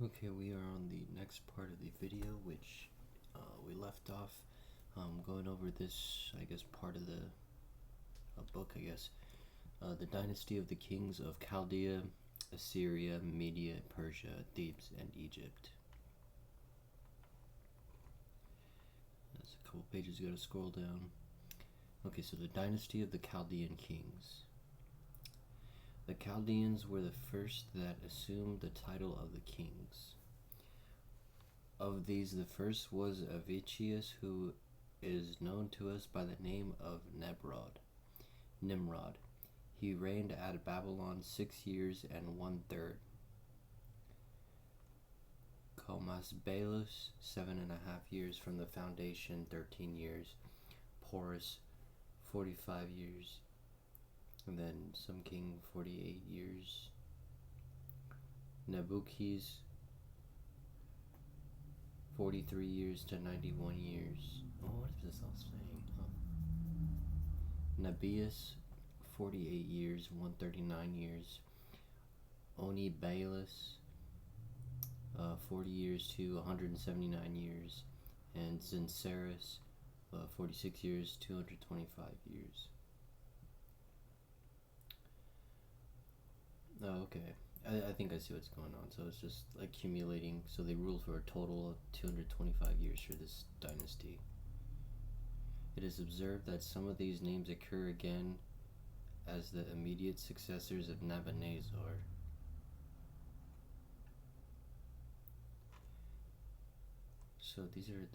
Okay, we are on the next part of the video, which we left off going over this, I guess, part of the book, I guess. The dynasty of the kings of Chaldea, Assyria, Media, Persia, Thebes, and Egypt. That's a couple pages you gotta scroll down. Okay, so the dynasty of the Chaldean kings. The Chaldeans were the first that assumed the title of the kings. Of these, the first was Avicius, who is known to us by the name of Nimrod. He reigned at Babylon 6 years and 1/3. Comasbalus 7.5 years from the foundation, 13 years. Porus 45 years. And then some king 48 years. Nebuchadnezzar 43 years to 91 years. Oh, what is this all saying? Nebius 48 years, 139 years. Onibalus 40 years to 179 years. And Zincerus 46 years, 225 years. Oh, okay. I think I see what's going on. So it's just accumulating. So they ruled for a total of 225 years for this dynasty. It is observed that some of these names occur again as the immediate successors of Nabonassar. So these are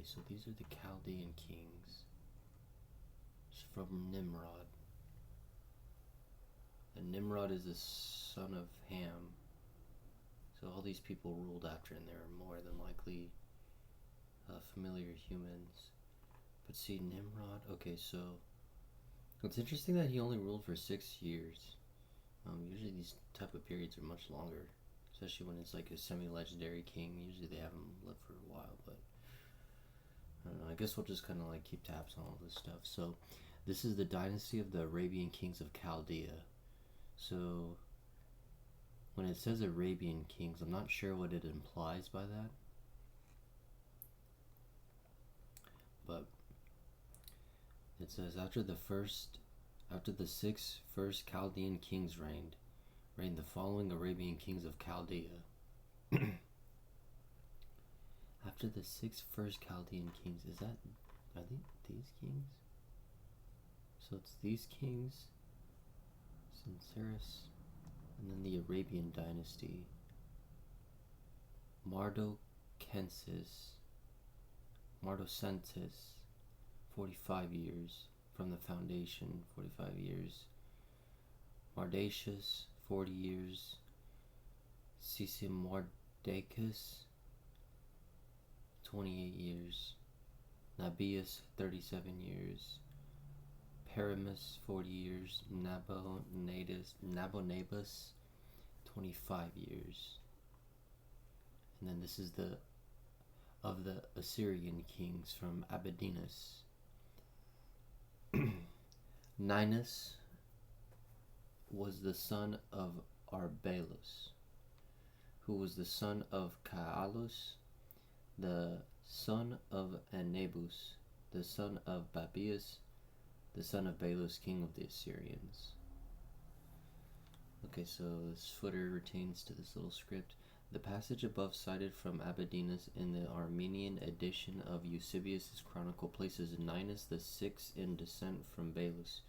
so these are the Chaldean kings. It's from Nimrod. And Nimrod is the son of Ham. So all these people ruled after, and they're more than likely familiar humans. But see, Nimrod, okay, so it's interesting that he only ruled for 6 years. Usually these type of periods are much longer, especially when it's like a semi-legendary king. Usually they have him live for a while, but I don't know. I guess we'll just kind of like keep tabs on all this stuff. So this is the dynasty of the Arabian kings of Chaldea. So when it says Arabian kings, I'm not sure what it implies by that. But it says after the 6 first Chaldean kings reigned the following Arabian kings of Chaldea. After the 6 first Chaldean kings, are they these kings? So it's these kings, Zincerus, and then the Arabian dynasty. Mardocensis, 45 years from the foundation, 45 years. Mardatius, 40 years. Sisimardacus, 28 years. Nabius, 37 years. Paramus, 40 years. Nabonabus, 25 years. And then this is of the Assyrian kings from Abydinus. Ninus was the son of Arbalus, who was the son of Caalus, the son of Anabus, the son of Babius, the son of Balus, king of the Assyrians. Okay, so this footer retains to this little script. The passage above cited from Abydinus in the Armenian edition of Eusebius' Chronicle places Ninus the Sixth in descent from Balus,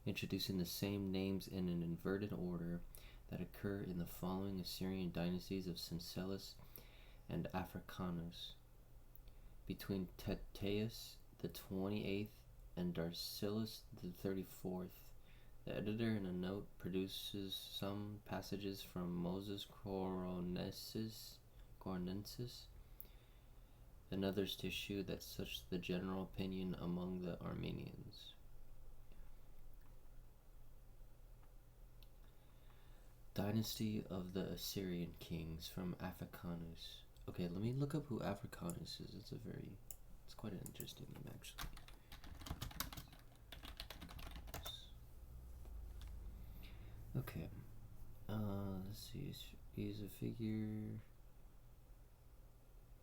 introducing the same names in an inverted order that occur in the following Assyrian dynasties of Sincellus and Africanus. Between Tetius the 28th and Darcillus the 34th, the editor in a note produces some passages from Moses Coronensis and others to shew that such the general opinion among the Armenians. Dynasty of the Assyrian kings from Africanus. Okay, let me look up who Africanus is. It's quite an interesting name, actually. Okay, let's see. He's a figure.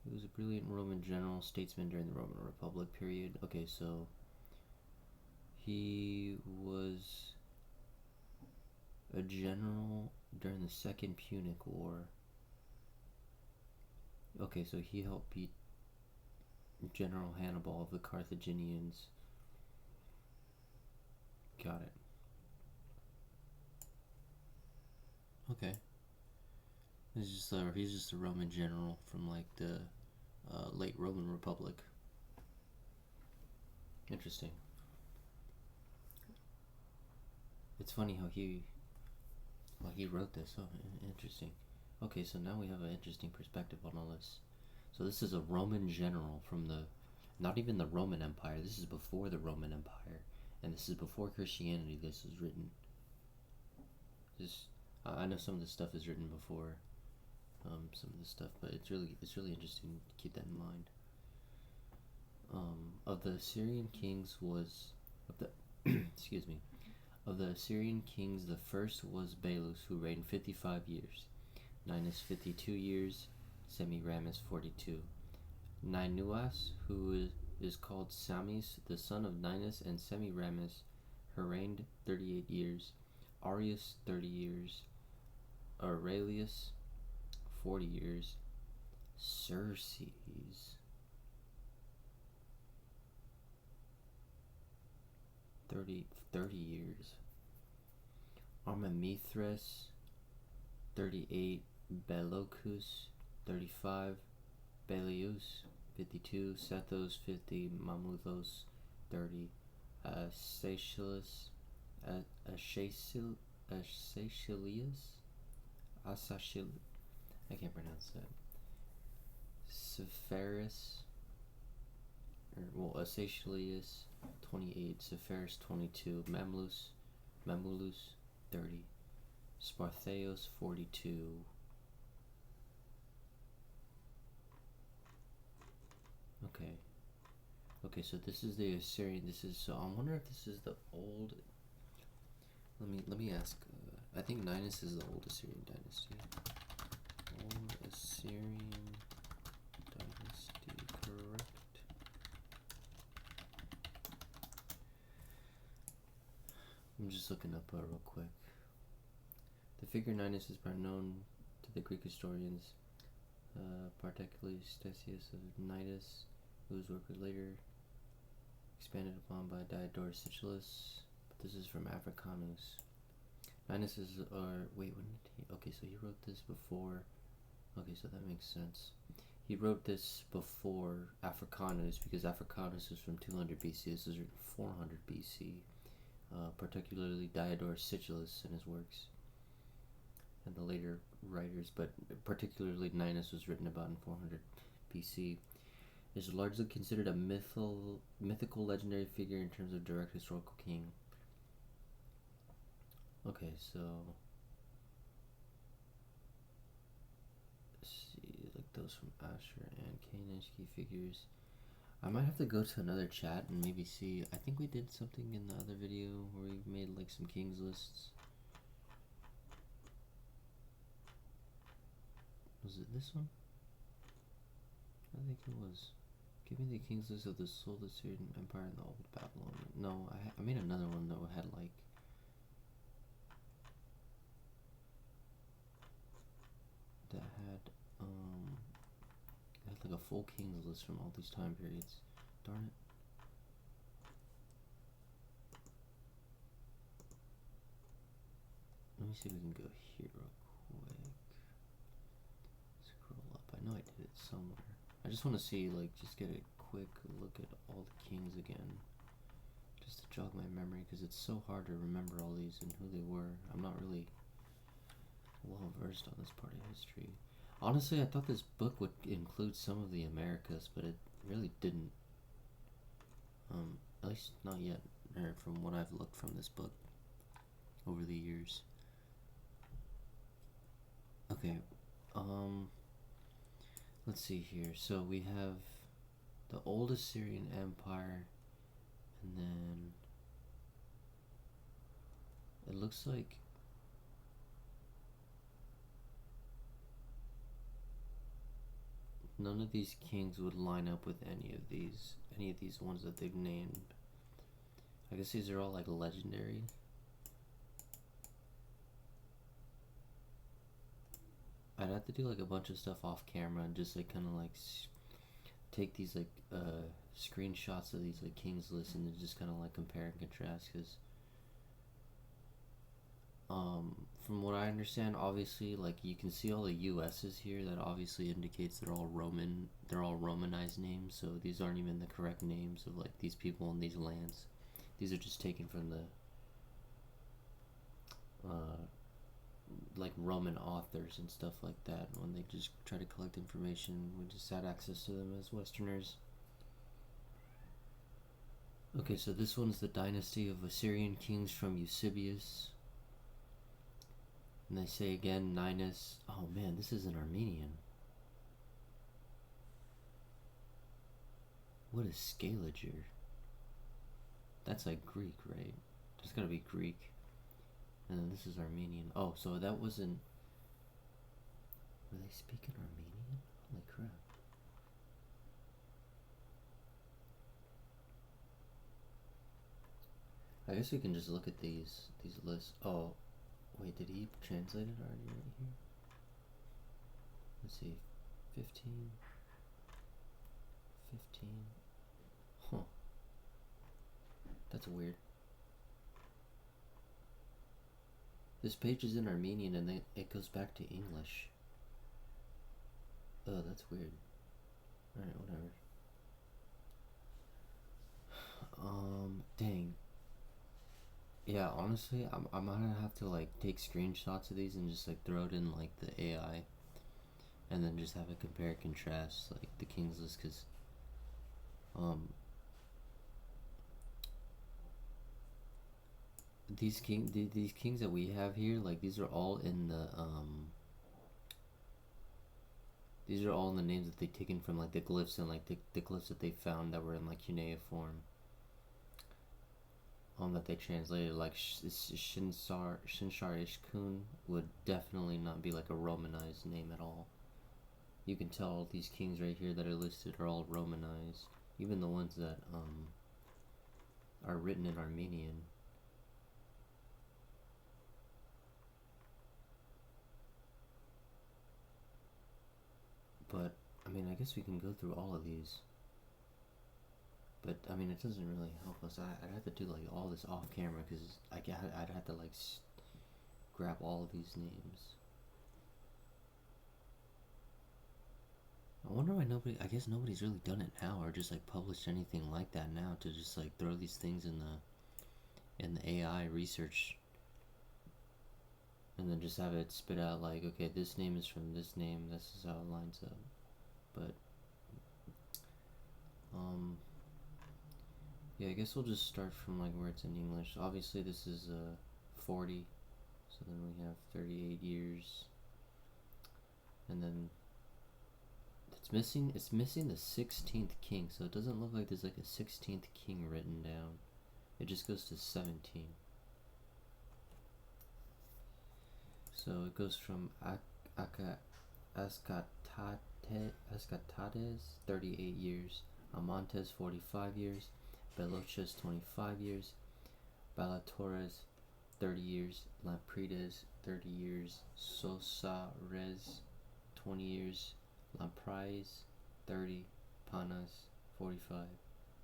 He was a brilliant Roman general, statesman during the Roman Republic period. Okay, so he was a general during the Second Punic War. Okay, so he helped beat General Hannibal of the Carthaginians. Got it. Okay. He's just a Roman general from like the late Roman Republic. Interesting. It's funny how he wrote this. Oh, interesting. Okay, so now we have an interesting perspective on all this. So this is a Roman general from not even the Roman Empire. This is before the Roman Empire, and this is before Christianity. This was written. I know some of this stuff is written before some of this stuff, but it's really interesting to keep that in mind. Of the Assyrian kings excuse me. Of the Assyrian kings, the first was Belus, who reigned 55 years. Ninus 52 years, Semiramis 42. Ninuas, who is called Samis, the son of Ninus and Semiramis, who reigned 38 years. Arius 30 years. Aurelius 40 years. Xerxes 30 years. Armamithres 38. Belocus 35. Belius 52. Sethos 50. Mamuthos 30. Aeschylus I can't pronounce that. Sepphoris, Aeschylus 28, Sepphoris 22, Mamulus 30, Spartheos 42. Okay, so this is the Assyrian. So I wonder if this is the old. Let me ask. I think Ninus is the old Assyrian dynasty. Old Assyrian dynasty, correct? I'm just looking up real quick. The figure Ninus is better known to the Greek historians, particularly Ctesias of Cnidus, whose work was later expanded upon by Diodorus Siculus. But this is from Africanus. Ninus is, wait, when did he, okay, so he wrote this before, okay, so that makes sense. He wrote this before Africanus, because Africanus is from 200 BC, this is written 400 BC, particularly Diodorus Siculus in his works, and the later writers, but particularly Ninus was written about in 400 BC. Is largely considered a mythical legendary figure in terms of direct historical king. Okay, so let's see, like those from Asher and Canaan's key figures. I might have to go to another chat and maybe see. I think we did something in the other video where we made like some kings lists. Was it this one? I think it was. Give me the kings list of the Chaldaean Empire and the Old Babylon. No, I made another one that had like. That had like a full kings list from all these time periods. Darn it. Let me see if we can go here real quick. Scroll up. I know I did it somewhere. I just want to see, like, just get a quick look at all the kings again. Just to jog my memory, because it's so hard to remember all these and who they were. I'm not really well versed on this part of history. Honestly, I thought this book would include some of the Americas, but it really didn't. At least not yet, or from what I've looked from this book over the years. Okay, let's see here. So we have the old Assyrian Empire, and then it looks like None of these kings would line up with any of these ones that they've named. I guess these are all like legendary. I'd have to do like a bunch of stuff off camera and just like kind of like take these like screenshots of these like kings lists and just kind of like compare and contrast, because from what I understand, obviously, like you can see all the US's here. That obviously indicates they're all Romanized names. So these aren't even the correct names of like these people in these lands. These are just taken from the like Roman authors and stuff like that. When they just try to collect information, we just had access to them as Westerners. Okay, so this one's the dynasty of Assyrian kings from Eusebius. And they say again, Ninus. Oh man, this is an Armenian. What is Scaliger? That's like Greek, right? It's gotta be Greek. And then this is Armenian. Oh, so that wasn't... Were they speaking Armenian? Holy crap. I guess we can just look at these lists. Oh, wait, did he translate it already right here? Let's see. 15. Huh. That's weird. This page is in Armenian and then it goes back to English. Oh, that's weird. Alright, whatever. Dang. Yeah, honestly, I'm gonna have to like take screenshots of these and just like throw it in like the AI, and then just have a compare and contrast like the kings list, because these kings that we have here, like these are all in the names that they've taken from like the glyphs, and like the glyphs that they found that were in like cuneiform. That they translated, like Shinshar Ishkun would definitely not be like a Romanized name at all. You can tell all these kings right here that are listed are all Romanized. Even the ones that are written in Armenian. But I mean, I guess we can go through all of these. But I mean, it doesn't really help us. I'd have to do like all this off camera, because I'd have to like grab all of these names. I wonder why I guess nobody's really done it now, or just like published anything like that now, to just like throw these things in the AI research, and then just have it spit out like, okay, this name is from this name, this is how it lines up. But yeah, I guess we'll just start from like where it's in English. Obviously this is 40, so then we have 38 years, and then it's missing the 16th king, so it doesn't look like there's like a 16th king written down. It just goes to 17. So it goes from Ascatades 38 years, Amantes 45 years, Beloches 25 years, Balatores 30 years, Lamprides 30 years, Sosares 20 years, Lamprais 30, Panas 45,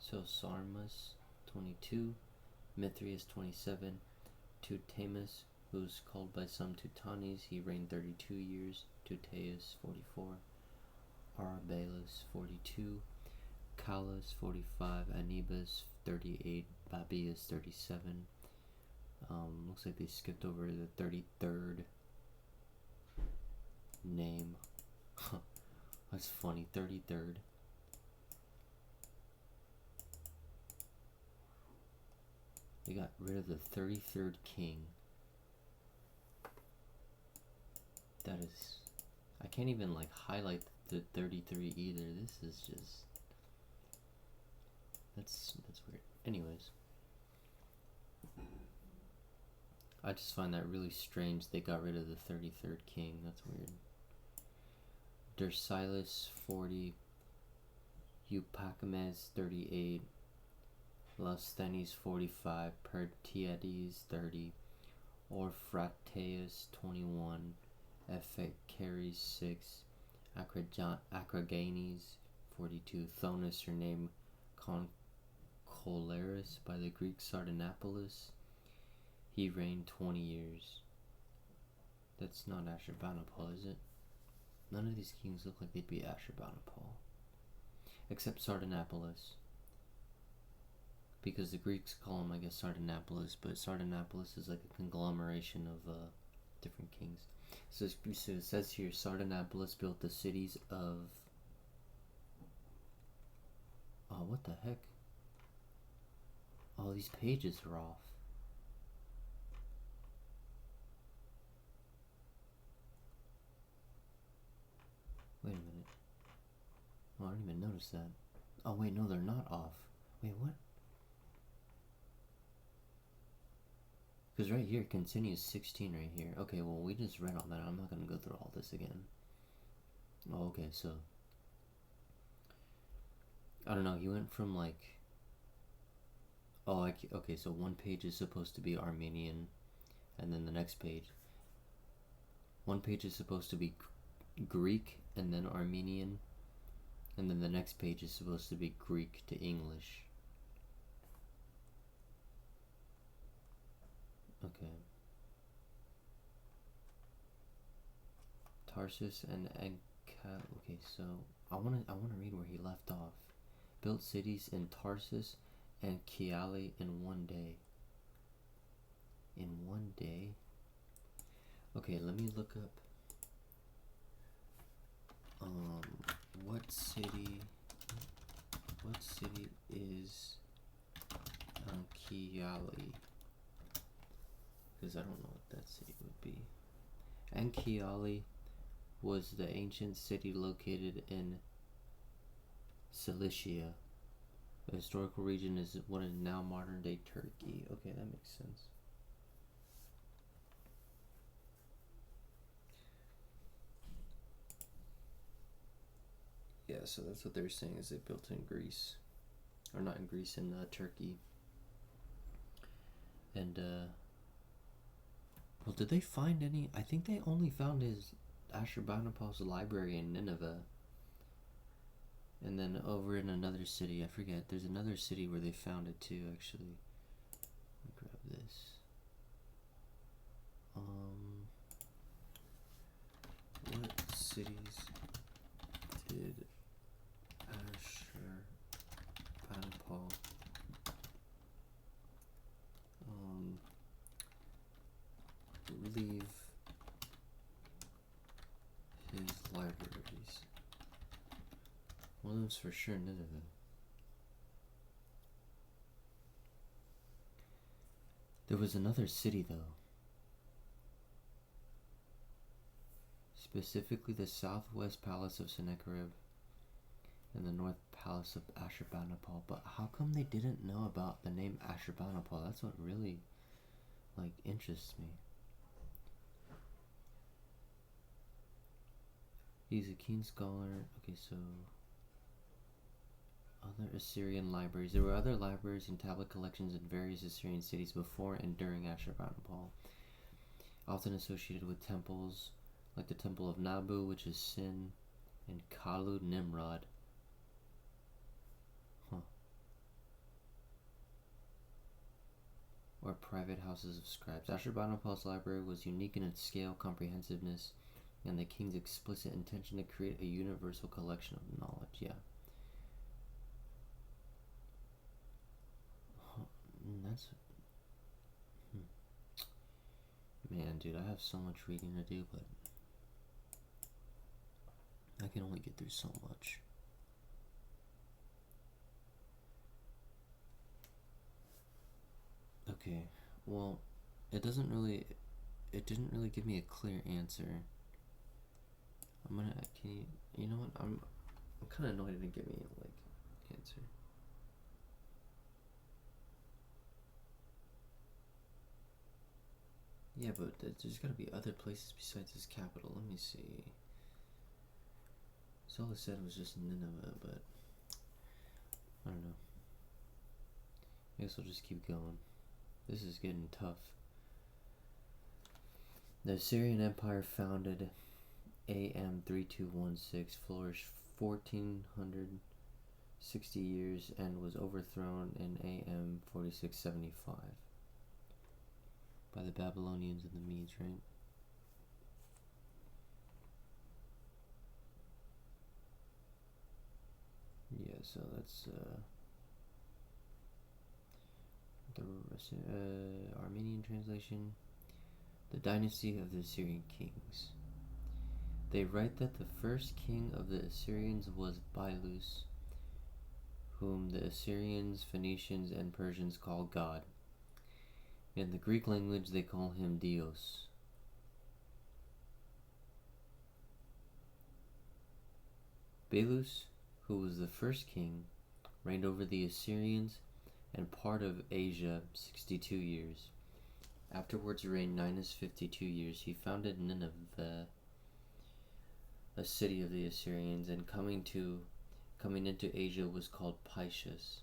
Sosarmus 22, Mithrius 27, Tutamus, who's called by some Tutanes, he reigned 32 years, Tutaeus 44, Arabelus 42, Calus 45, Anibas 38, Babius 37. Looks like they skipped over the 33rd name. That's funny, 33rd. They got rid of the 33rd king. That is... I can't even like highlight the 33 either. This is just... That's weird. Anyways. I just find that really strange they got rid of the 33rd king. That's weird. Dersilis 40, Eupachimes 38, Lasthenes 45, Pertiades 30, Orphrateus 21, Ephecares 6, Acroganes 42, Thonus surnamed Concolerus by the Greek Sardanapalus. He reigned 20 years. That's not Ashurbanipal, is it? None of these kings look like they'd be Ashurbanipal. Except Sardanapalus. Because the Greeks call him, I guess, Sardanapalus, but Sardanapalus is like a conglomeration of different kings. So it says here, Sardanapalus built the cities of... Oh, what the heck? All these pages are off. Wait a minute. Oh, I didn't even notice that. Oh, wait, no, they're not off. Wait, what? Because right here, continues 16 right here. Okay, well, we just read all that. I'm not going to go through all this again. Oh, okay, so... I don't know, he went from like... Oh, okay, so one page is supposed to be Armenian, and then the next page... One page is supposed to be Greek, and then Armenian, and then the next page is supposed to be Greek to English. Okay. Tarsus and Anka. Okay, so I wanna read where he left off. Built cities in Tarsus and Chiali in one day. In one day. Okay, let me look up. What city is Chiali? Because I don't know what that city would be. Anchiali was the ancient city located in Cilicia. The historical region is what is now modern day Turkey. Okay, that makes sense. Yeah, so that's what they're saying, is they built in Greece. Or not in Greece, in Turkey. And, well, did they find any? I think they only found his Ashurbanipal's library in Nineveh. And then over in another city, I forget, there's another city where they found it too, actually. Let me grab this. What cities did Ashurbanipal leave his libraries? One of them's for sure Nineveh. There was another city though. Specifically the southwest palace of Sennacherib and the north palace of Ashurbanipal. But how come they didn't know about the name Ashurbanipal? That's what really, like, interests me. He's a keen scholar. Okay, so other Assyrian libraries. There were other libraries and tablet collections in various Assyrian cities before and during Ashurbanipal, often associated with temples like the Temple of Nabu, which is Sin, and Kalu Nimrod. Or private houses of scribes. Ashurbanipal's library was unique in its scale, comprehensiveness, and the king's explicit intention to create a universal collection of knowledge. Yeah. That's... Man, dude, I have so much reading to do, but I can only get through so much. Okay, well, it didn't really give me a clear answer. You know what, I'm kind of annoyed it didn't give me, like, answer. Yeah, but there's gotta be other places besides this capital. Let me see. Because all it said was just Nineveh, but I don't know. I guess I'll just keep going. This is getting tough. The Assyrian Empire, founded AM 3216, flourished 1460 years and was overthrown in AM 4675 by the Babylonians and the Medes, right? Yeah, so that's the Armenian translation. The dynasty of the Assyrian kings. They write that the first king of the Assyrians was Bailus, whom the Assyrians, Phoenicians, and Persians call God. In the Greek language, they call him Dios. Bailus, who was the first king, reigned over the Assyrians and part of Asia 62 years. Afterwards reigned Ninus 52 years. He founded Nineveh, a city of the Assyrians, and coming into Asia was called Pisces.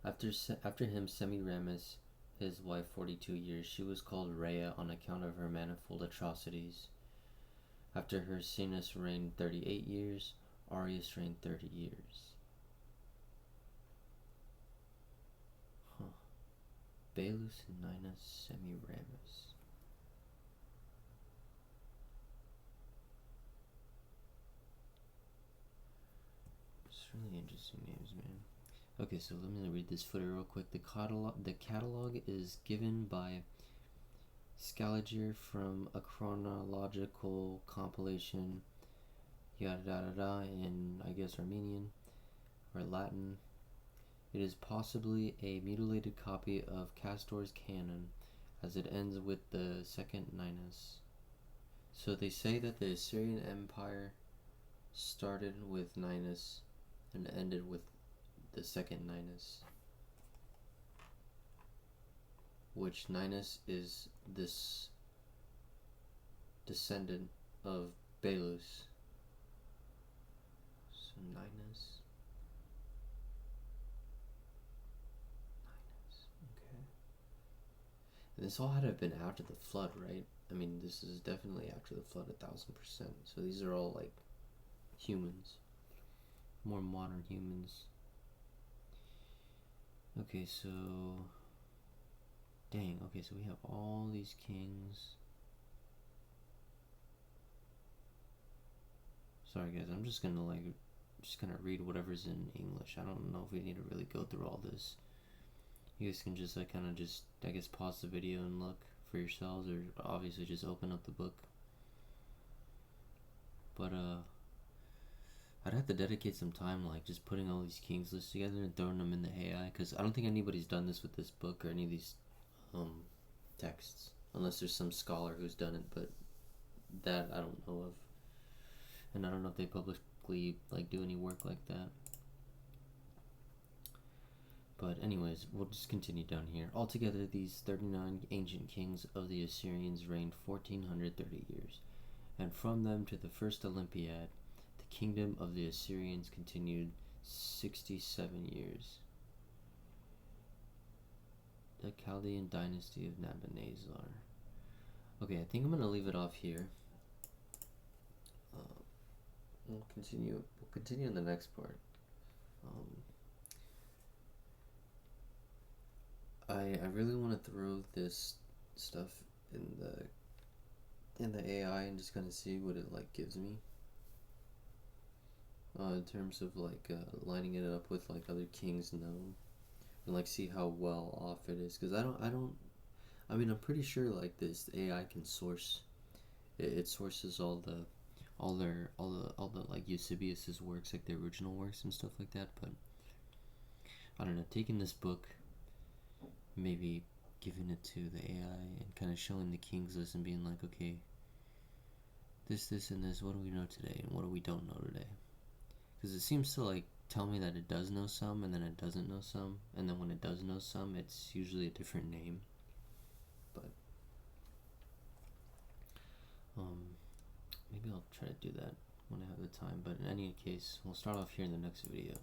After him, Semiramis, his wife, 42 years. She was called Rhea on account of her manifold atrocities. After her, Sinus reigned 38 years. Arius reigned 30 years. Bailus, Ninus, Semiramis. It's really interesting names, man. Okay, so let me read this footer real quick. The catalog is given by Scaliger from a chronological compilation, yada yada yada, in, I guess, Armenian or Latin. It is possibly a mutilated copy of Castor's canon, as it ends with the second Ninus. So they say that the Assyrian Empire started with Ninus and ended with the second Ninus, which Ninus is this descendant of Bailus. So Ninus. Okay. And this all had to have been after the flood, right? I mean, this is definitely after the flood, 1000%. So these are all like humans, more modern humans. Okay, so dang. Okay, so we have all these kings. Sorry guys, I'm just gonna read whatever's in English. I don't know if we need to really go through all this. You guys can just like kind of just, I guess, pause the video and look for yourselves, or obviously just open up the book. But I'd have to dedicate some time like just putting all these kings lists together and throwing them in the AI, because I don't think anybody's done this with this book or any of these texts, unless there's some scholar who's done it, but that I don't know of. And I don't know if they publicly like do any work like that. But anyways, we'll just continue down here. Altogether, these 39 ancient kings of the Assyrians reigned 1430 years, and from them to the first Olympiad, the kingdom of the Assyrians continued 67 years. The Chaldaean dynasty of Nabonassar. Okay, I think I'm gonna leave it off here. We'll continue in the next part. I really want to throw this stuff in the AI and just kind of see what it like gives me. In terms of like lining it up with like other kings known, and like see how well off it is, because I mean, I'm pretty sure like this AI can source. It sources all the like Eusebius's works, like the original works and stuff like that. But I don't know, taking this book, maybe giving it to the AI and kind of showing the kings list and being like, okay, this and this, what do we know today and what do we don't know today? Because it seems to like tell me that it does know some, and then it doesn't know some, and then when it does know some, it's usually a different name. But maybe I'll try to do that when I have the time, but in any case, we'll start off here in the next video.